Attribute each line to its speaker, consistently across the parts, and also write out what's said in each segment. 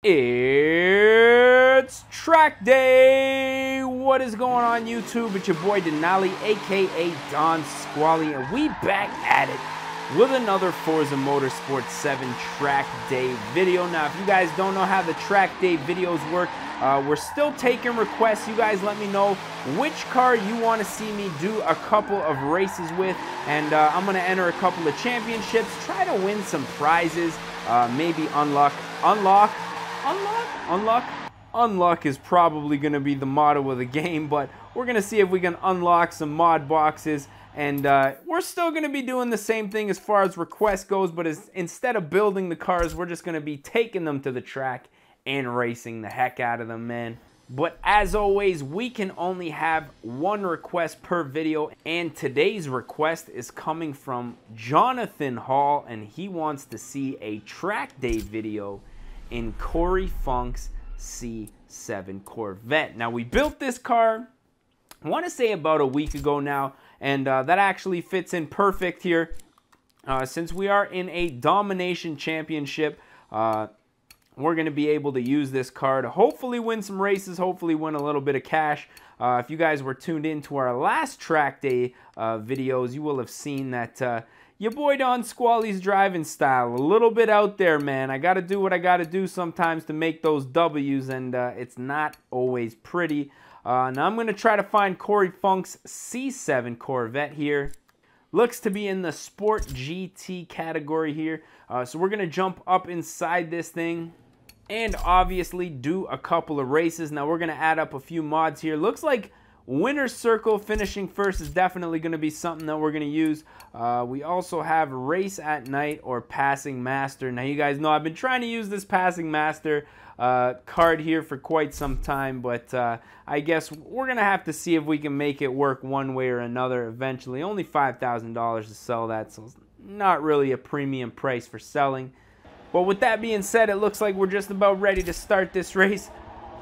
Speaker 1: It's track day. What is going on YouTube? It's your boy Denali, aka Don Squally, and we back at it with another Forza Motorsport 7 track day video. Now, if you guys don't know how the track day videos work, we're still taking requests. You guys let me know which car you want to see me do a couple of races with, and I'm going to enter a couple of championships, try to win some prizes, maybe unlock is probably going to be the motto of the game, but we're going to see if we can unlock some mod boxes. And we're still going to be doing the same thing as far as request goes, but instead of building the cars, we're just going to be taking them to the track and racing the heck out of them, man. But as always, we can only have one request per video, and today's request is coming from Jonathan Hall, and he wants to see a track day video in Cory Funk's C7 Corvette. Now, we built this car, I want to say about a week ago now, and that actually fits in perfect here. Since we are in a domination championship, we're going to be able to use this car to hopefully win some races, hopefully win a little bit of cash. If you guys were tuned in to our last track day videos, you will have seen that your boy Don Squally's driving style a little bit out there, man. I got to do what I got to do sometimes to make those W's, and it's not always pretty. Now I'm going to try to find Cory Funk's C7 Corvette here. Looks to be in the Sport GT category here. So we're going to jump up inside this thing and obviously do a couple of races. Now we're going to add up a few mods here. Looks like Winner's Circle finishing first is definitely going to be something that we're going to use. We also have Race at Night or Passing Master. Now you guys know I've been trying to use this Passing Master card here for quite some time, but I guess we're going to have to see if we can make it work one way or another eventually. Only $5,000 to sell that, so it's not really a premium price for selling. But with that being said, it looks like we're just about ready to start this race.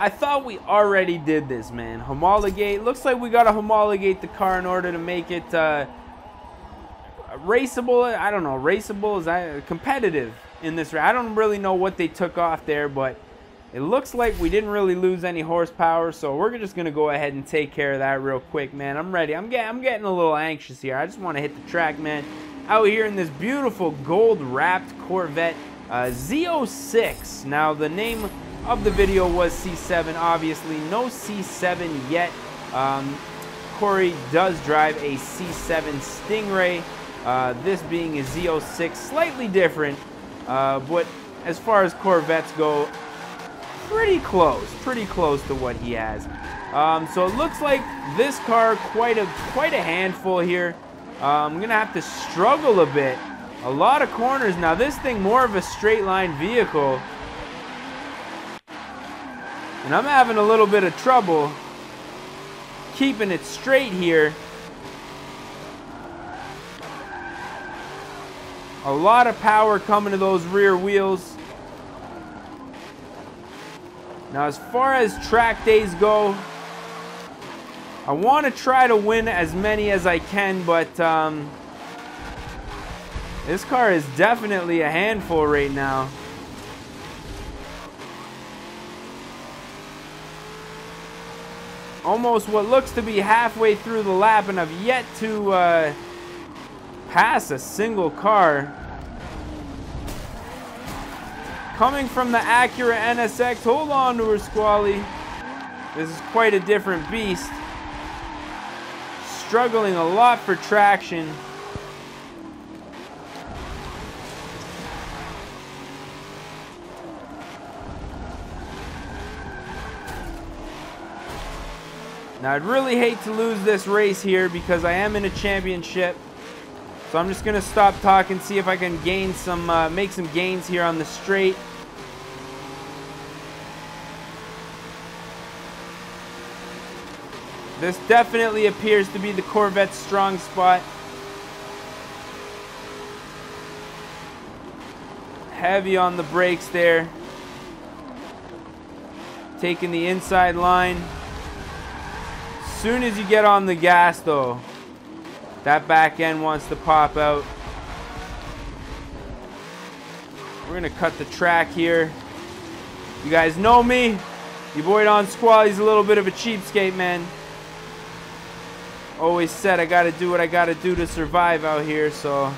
Speaker 1: I thought we already did this, man. Homologate. Looks like we got to homologate the car in order to make it raceable. I don't know. Raceable? Is that competitive in this race? I don't really know what they took off there, but it looks like we didn't really lose any horsepower, so we're just going to go ahead and take care of that real quick, man. I'm ready. I'm getting a little anxious here. I just want to hit the track, man. Out here in this beautiful gold-wrapped Corvette Z06. Now, the name of the video was C7, obviously. No C7 yet. Cory does drive a C7 Stingray, this being a Z06, slightly different, but as far as Corvettes go, pretty close to what he has. So it looks like this car quite a handful here. I'm gonna have to struggle a bit. A lot of corners. Now this thing more of a straight line vehicle, and I'm having a little bit of trouble keeping it straight here. A lot of power coming to those rear wheels. Now, as far as track days go, I want to try to win as many as I can, but this car is definitely a handful right now. Almost what looks to be halfway through the lap, and I've yet to pass a single car. Coming from the Acura NSX, hold on to her, Squally. This is quite a different beast. Struggling a lot for traction. Now, I'd really hate to lose this race here because I am in a championship. So I'm just going to stop talking, see if I can gain some, make some gains here on the straight. This definitely appears to be the Corvette's strong spot. Heavy on the brakes there. Taking the inside line. As soon as you get on the gas, though, that back end wants to pop out. We're going to cut the track here. You guys know me. Your boy Don Squally's a little bit of a cheapskate, man. Always said I gotta do what I gotta do to survive out here, so I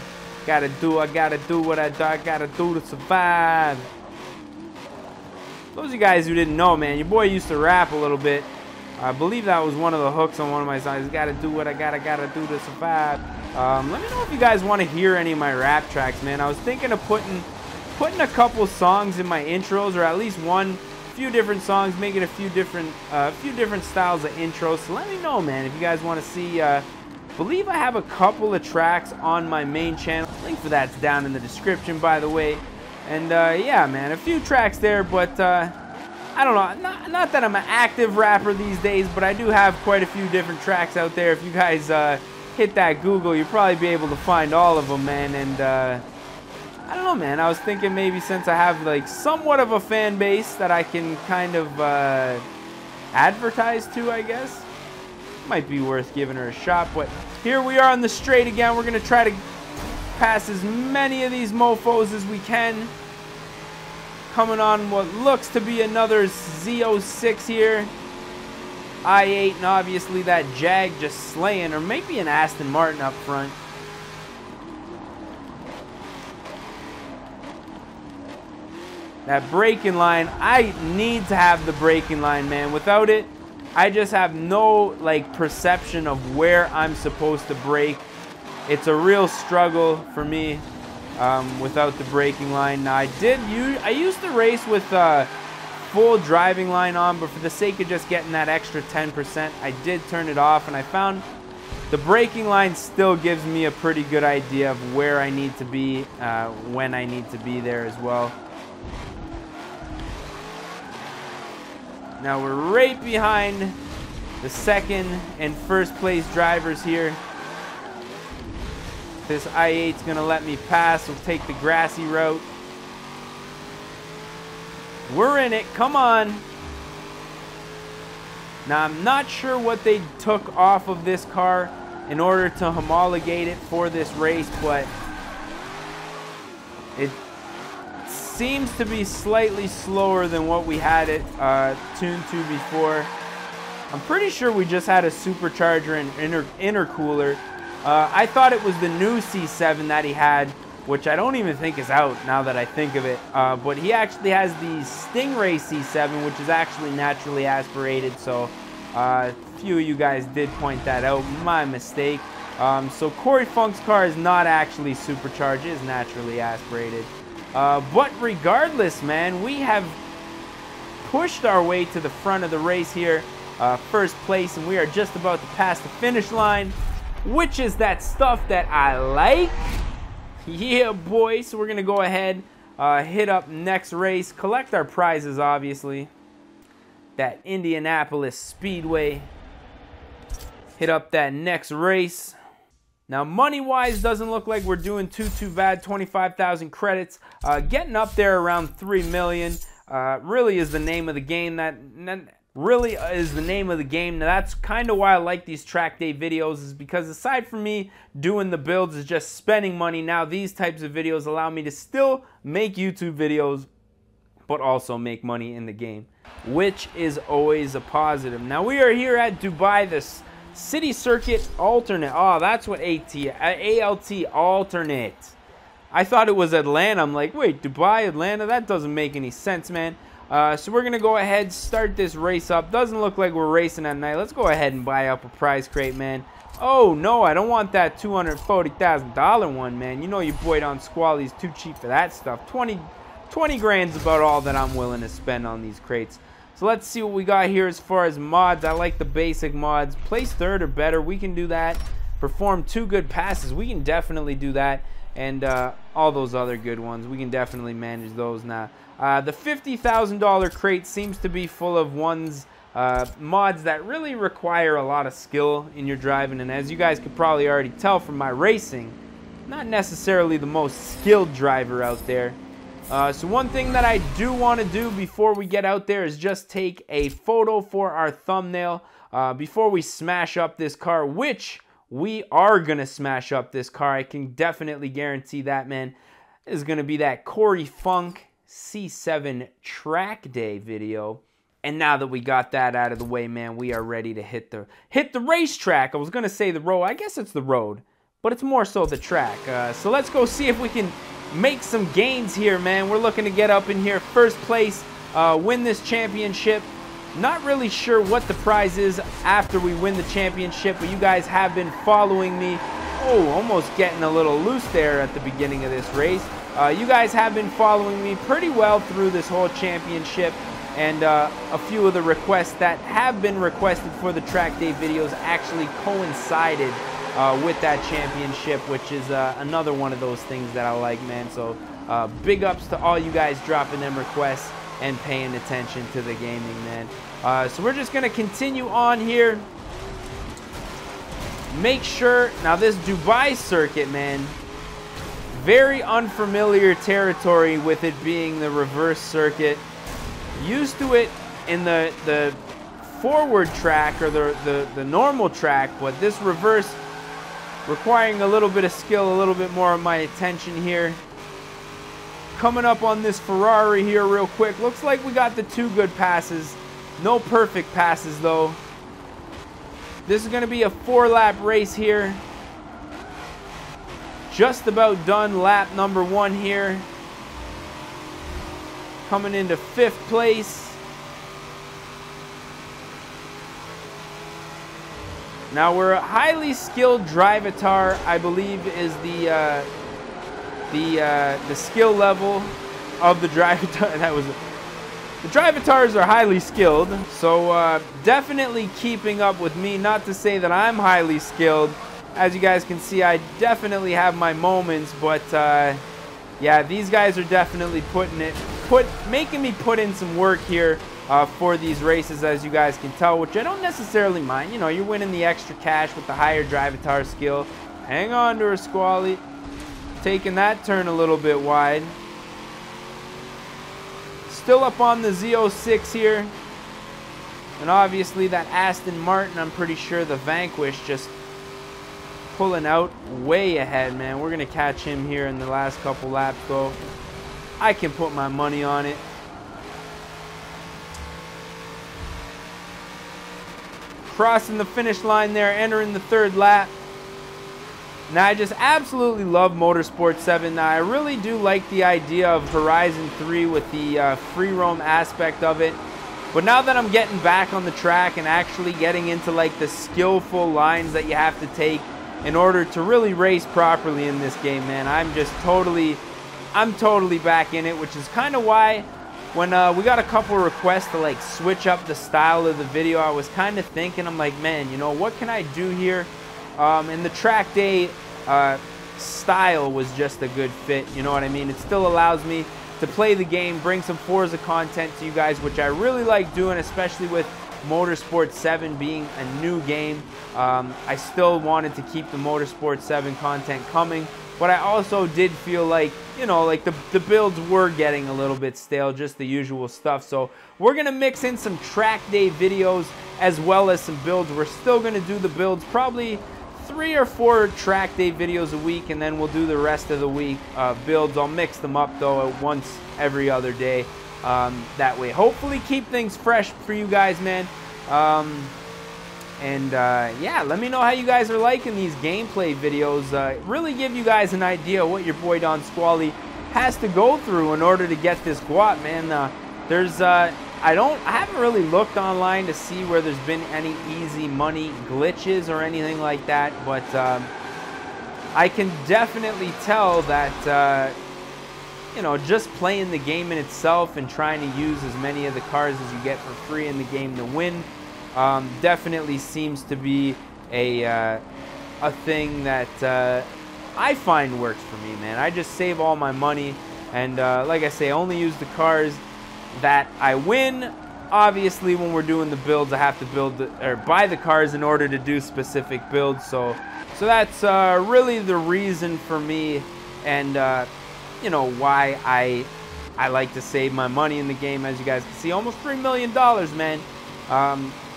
Speaker 1: gotta do what I gotta do to survive. Those of you guys who didn't know, man, your boy used to rap a little bit. I believe that was one of the hooks on one of my songs. Gotta do what I gotta do to survive. Let me know if you guys want to hear any of my rap tracks, man. I was thinking of putting a couple songs in my intros, or at least few different songs, making a few different styles of intros. So let me know, man, if you guys want to see. Believe I have a couple of tracks on my main channel. Link for that's down in the description, by the way. And yeah, man, a few tracks there, but I don't know. Not that I'm an active rapper these days, but I do have quite a few different tracks out there. If you guys hit that Google, you'll probably be able to find all of them, man. And I don't know, man. I was thinking maybe since I have like somewhat of a fan base that I can kind of advertise to, I guess. Might be worth giving her a shot. But here we are on the straight again. We're going to try to pass as many of these mofos as we can. Coming on what looks to be another Z06 here. I8, and obviously that Jag just slaying, or maybe an Aston Martin up front. That braking line, I need to have the braking line, man. Without it, I just have no like perception of where I'm supposed to brake. It's a real struggle for me without the braking line. Now I used to race with full driving line on, but for the sake of just getting that extra 10%, I did turn it off, and I found the braking line still gives me a pretty good idea of where I need to be when I need to be there as well. Now we're right behind the second and first place drivers here. This I8's gonna let me pass. We'll take the grassy route. We're in it, come on. Now I'm not sure what they took off of this car in order to homologate it for this race, but it seems to be slightly slower than what we had it tuned to before. I'm pretty sure we just had a supercharger and intercooler. I thought it was the new C7 that he had, which I don't even think is out now that I think of it. But he actually has the Stingray C7, which is actually naturally aspirated. So a few of you guys did point that out. My mistake. So Cory Funk's car is not actually supercharged, it is naturally aspirated. But regardless, man, we have pushed our way to the front of the race here. First place, and we are just about to pass the finish line, which is that stuff that I like. Yeah, boy. So we're going to go ahead, hit up next race, collect our prizes, obviously. That Indianapolis Speedway. Hit up that next race. Now, money-wise, doesn't look like we're doing too bad. 25,000 credits. Getting up there around 3 million. Really is the name of the game. Really is the name of the game. Now that's kind of why I like these track day videos, is because aside from me doing the builds is just spending money, now these types of videos allow me to still make YouTube videos but also make money in the game, which is always a positive. Now we are here at Dubai, this city circuit alternate. Oh, that's what ALT alternate. I thought it was Atlanta. I'm like, wait, Dubai, Atlanta? That doesn't make any sense, man. So we're going to go ahead, start this race up. Doesn't look like we're racing at night. Let's go ahead and buy up a prize crate, man. Oh, no, I don't want that $240,000 one, man. You know your boy Don Squally's too cheap for that stuff. 20 grand's about all that I'm willing to spend on these crates. So let's see what we got here as far as mods. I like the basic mods. Place third or better, we can do that. Perform 2 good passes, we can definitely do that. And all those other good ones, we can definitely manage those now. The $50,000 crate seems to be full of mods that really require a lot of skill in your driving, and as you guys could probably already tell from my racing, not necessarily the most skilled driver out there. So one thing that I do want to do before we get out there is just take a photo for our thumbnail before we smash up this car, which we are going to smash up this car. I can definitely guarantee that, man. This is going to be that Cory Funk C7 track day video. And now that we got that out of the way, man, we are ready to hit the racetrack. I was gonna say the road. I guess it's the road, but it's more so the track. So let's go see if we can make some gains here, man. We're looking to get up in here, first place, win this championship. Not really sure what the prize is after we win the championship, but you guys have been following me. Oh, almost getting a little loose there at the beginning of this race. You guys have been following me pretty well through this whole championship. And a few of the requests that have been requested for the track day videos actually coincided with that championship, which is another one of those things that I like, man. So big ups to all you guys dropping them requests and paying attention to the gaming, man. So we're just going to continue on here. Make sure, now this Dubai circuit, man, very unfamiliar territory with it being the reverse circuit. Used to it in the forward track or the normal track, but this reverse requiring a little bit of skill, a little bit more of my attention here. Coming up on this Ferrari here real quick. Looks like we got the 2 good passes. No perfect passes though. This is going to be a 4-lap race here. Just about done lap number 1 here. Coming into 5th place. Now we're a highly skilled drivatar, I believe, is the skill level of the drivatar. The drivatars are highly skilled, so definitely keeping up with me. Not to say that I'm highly skilled. As you guys can see, I definitely have my moments, but yeah, these guys are definitely making me put in some work here for these races, as you guys can tell, which I don't necessarily mind. You know, you're winning the extra cash with the higher drivatar skill. Hang on to her, Squally. Taking that turn a little bit wide. Still up on the Z06 here. And obviously that Aston Martin, I'm pretty sure the Vanquish just pulling out way ahead, man. We're going to catch him here in the last couple laps, though. I can put my money on it. Crossing the finish line there, entering the 3rd lap. Now, I just absolutely love Motorsport 7. Now, I really do like the idea of Horizon 3 with the free roam aspect of it. But now that I'm getting back on the track and actually getting into like the skillful lines that you have to take in order to really race properly in this game, man, I'm totally back in it, which is kind of why when we got a couple of requests to like switch up the style of the video, I was kind of thinking, I'm like, man, you know, what can I do here? And the track day style was just a good fit, you know what I mean? It still allows me to play the game, bring some Forza content to you guys, which I really like doing, especially with Motorsport 7 being a new game. I still wanted to keep the Motorsport 7 content coming, but I also did feel like, you know, like the builds were getting a little bit stale, just the usual stuff. So we're going to mix in some track day videos as well as some builds. We're still going to do the builds, probably 3 or 4 track day videos a week, and then we'll do the rest of the week builds. I'll mix them up though once every other day. That way, hopefully keep things fresh for you guys, man. Yeah, let me know how you guys are liking these gameplay videos. Really give you guys an idea what your boy Don Squally has to go through in order to get this guap, man. I haven't really looked online to see where there's been any easy money glitches or anything like that, but I can definitely tell that you know, just playing the game in itself and trying to use as many of the cars as you get for free in the game to win definitely seems to be a thing that I find works for me, man. I just save all my money and like I say, only use the cars that I win. Obviously, when we're doing the builds, I have to buy the cars in order to do specific builds. So that's really the reason for me, and you know, why I like to save my money in the game. As you guys can see, almost $3 million, man.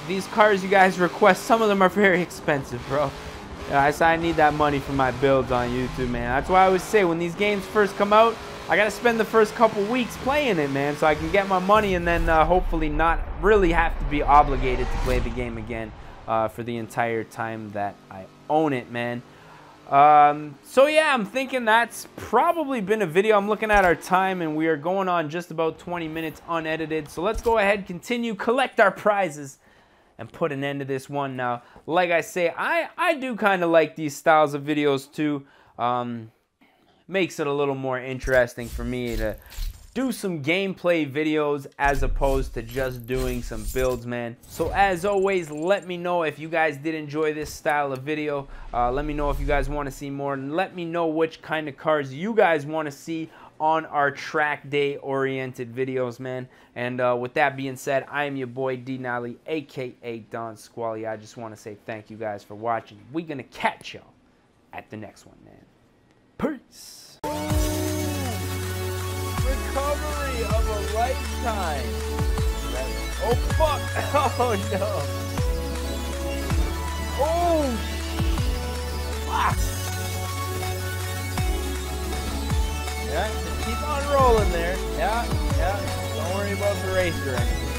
Speaker 1: These cars you guys request, some of them are very expensive, bro. I need that money for my builds on YouTube, man. That's why I always say when these games first come out, I gotta spend the first couple weeks playing it, man, so I can get my money and then hopefully not really have to be obligated to play the game again for the entire time that I own it, man. So yeah, I'm thinking that's probably been a video. I'm looking at our time and we are going on just about 20 minutes unedited. So let's go ahead, continue, collect our prizes, and put an end to this one. Now, like I say, I do kind of like these styles of videos too. Makes it a little more interesting for me to do some gameplay videos as opposed to just doing some builds, man. So as always, let me know if you guys did enjoy this style of video. Let me know if you guys want to see more, and let me know which kind of cars you guys want to see on our track day oriented videos, man. And with that being said, I am your boy D Nally, aka Don Squally. I just want to say thank you guys for watching. We're gonna catch y'all at the next one, man. Peace. Recovery of a lifetime. Oh fuck! Oh no! Oh fuck! Yeah, just keep on rolling there. Yeah. Don't worry about the racer or anything.